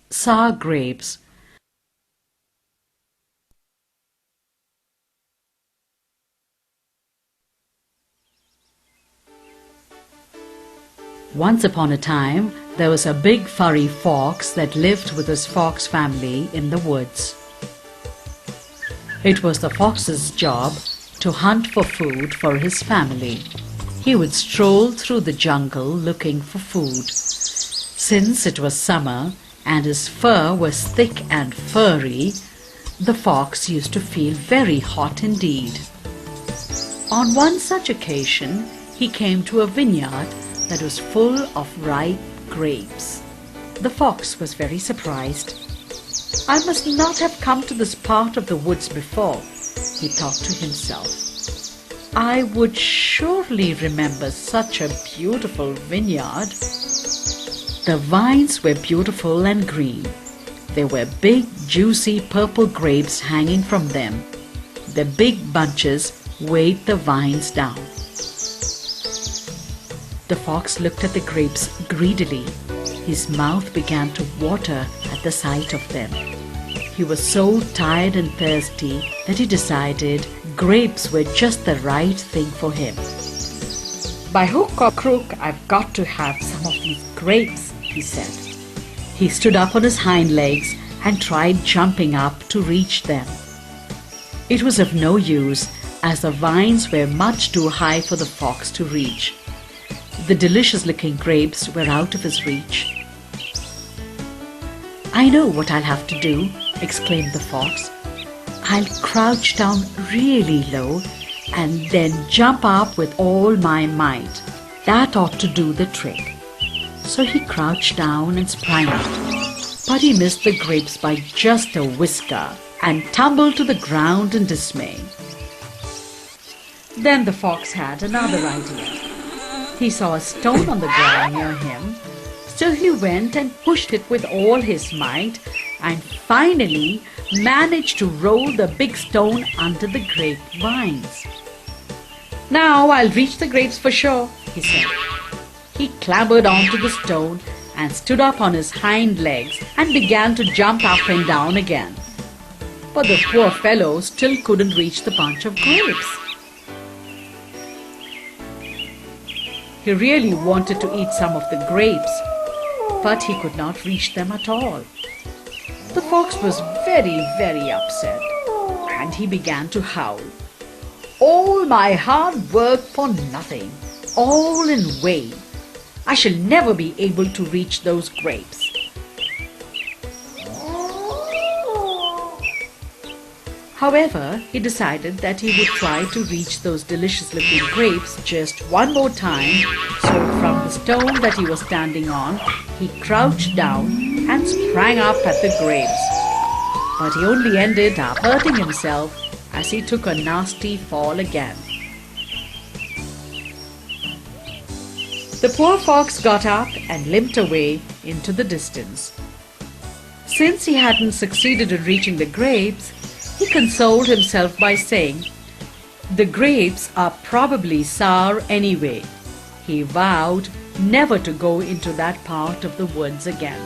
sour grapes. Once upon a time, there was a big furry fox that lived with his fox family in the woods. It was the fox's job to hunt for food for his family. He would stroll through the jungle looking for food. Since it was summer and his fur was thick and furry, the fox used to feel very hot indeed. On one such occasion, he came to a vineyard that was full of ripe grapes. The fox was very surprised. "I must not have come to this part of the woods before," he thought to himself. "I would surely remember such a beautiful vineyard." The vines were beautiful and green. There were big, juicy purple grapes hanging from them. The big bunches weighed the vines down. The fox looked at the grapes greedily. His mouth began to water at the sight of them. He was so tired and thirsty that he decided grapes were just the right thing for him. "By hook or crook, I've got to have some of these grapes," he said. He stood up on his hind legs and tried jumping up to reach them. It was of no use, as the vines were much too high for the fox to reach. The delicious-looking grapes were out of his reach. "I know what I'll have to do," exclaimed the fox. "I'll crouch down really low and then jump up with all my might. That ought to do the trick." So he crouched down and sprang out. But he missed the grapes by just a whisker and tumbled to the ground in dismay. Then the fox had another idea. He saw a stone on the ground near him, so he went and pushed it with all his might and finally managed to roll the big stone under the grapevines. "Now I'll reach the grapes for sure," he said. He clambered onto the stone and stood up on his hind legs and began to jump up and down again. But the poor fellow still couldn't reach the bunch of grapes. He really wanted to eat some of the grapes, but he could not reach them at all. The fox was very, very upset, and he began to howl. "All my hard work for nothing, all in vain. I shall never be able to reach those grapes." However, he decided that he would try to reach those delicious-looking grapes just one more time, so from the stone that he was standing on, he crouched down and sprang up at the grapes. But he only ended up hurting himself as he took a nasty fall again. The poor fox got up and limped away into the distance. Since he hadn't succeeded in reaching the grapes, he consoled himself by saying, "The grapes are probably sour anyway." He vowed never to go into that part of the woods again.